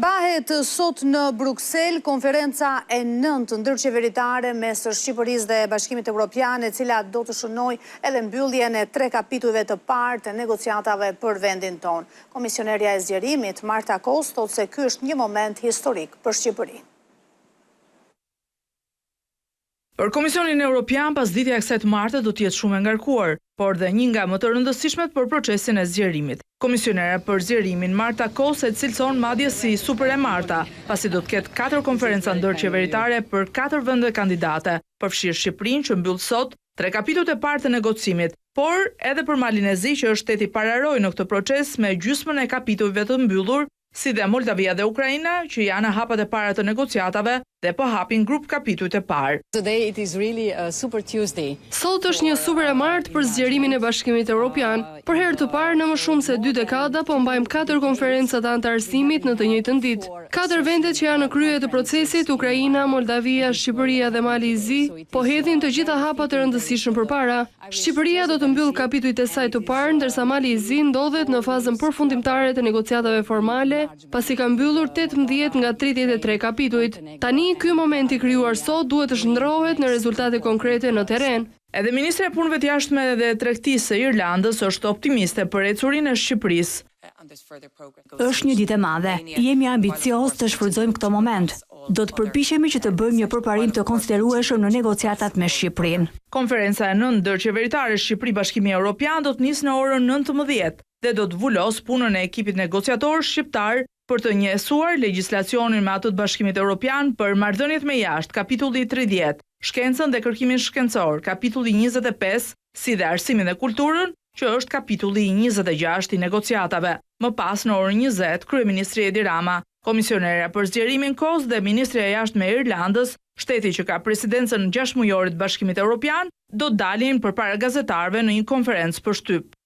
Mbahet sot në Bruksel konferenca e 9 ndërqeveritare mes Shqipërisë dhe Bashkimit Evropian, e cila do të shënojë edhe mbylljen e 3 kapitujve të parë të negociatave për vendin tonë. Komisionerja e zgjerimit Marta Kos thotë se ky është një moment historik për Shqipërinë. Për Komisionin Evropian, pasditja e kësaj të martë do të jetë shumë e ngarkuar, por dhe një nga më të rëndësishmet për procesin e zgjerimit. Komisionera për zgjerimin Marta Kos e cilëson madje si super e Marta, pasi do të ketë 4 konferenca ndërqeveritare për 4 vende kandidate, përfshirë Shqipërinë që mbyll sot 3 kapitujt e parë të negocimit, por edhe për Malinezi që është shteti pararoj në këtë proces me gjysmën e kapitujve të mbyllur, si dhe Moldavia dhe Ukraina, që janë në hapat e para të negociatave dhe po hapin grup kapitujt e parë. Sot është një super e martë për zgjerimin e Bashkimit Evropian. Për herë të parë në më shumë se 2 dekada po mbajmë 4 konferenca të anëtarësimit në të njëjtën ditë. 4 vendet që janë në krye të procesit, Ukraina, Moldavia, Shqipëria dhe Malizi, po hedhin të gjitha hapat e rëndësishëm përpara. Shqipëria do të mbyll kapitujt e saj të parë, ndërsa Malizi ndodhet në fazën përfundimtare të negociatave formale, pasi ka mbyllur 18 nga 33 kapitujt. Tani, ky moment i krijuar sot duhet të shndrohet në rezultate konkrete në terren. Edhe Ministre e Punëve të Jashtme dhe Tregtisë e Irlandës është optimiste për ecurinë e Shqipërisë. Është një ditë e madhe. Jemi ambicioz të shfrytëzojmë këtë moment. Do të përpiqemi që të bëjmë një përparim të konsiderueshëm në negociatat me Shqipërinë. Konferenca e 9 ndërqeveritare Shqipëri-Bashkimi Evropian do të nisë në orën 19 dhe do të zhvullos punën e ekipit negociator shqiptar për të njësuar legjislacionin me atë të Bashkimit Evropian për marrëdhëniet me jashtë, kapitulli 30, shkencën dhe kërkimin shkencor, kapitulli 25, si dhe arsimin dhe kulturën, që është kapitulli 26 i negociatave. Më pas në orën 20, Kryeministri Edi Rama, Komisionera për zgjerimin Kos dhe Ministri e Jashtme e Irlandës, shteti që ka presidencën 6 mujore të Bashkimit Evropian, do dalin përpara gazetarëve në një konferencë për shtyp.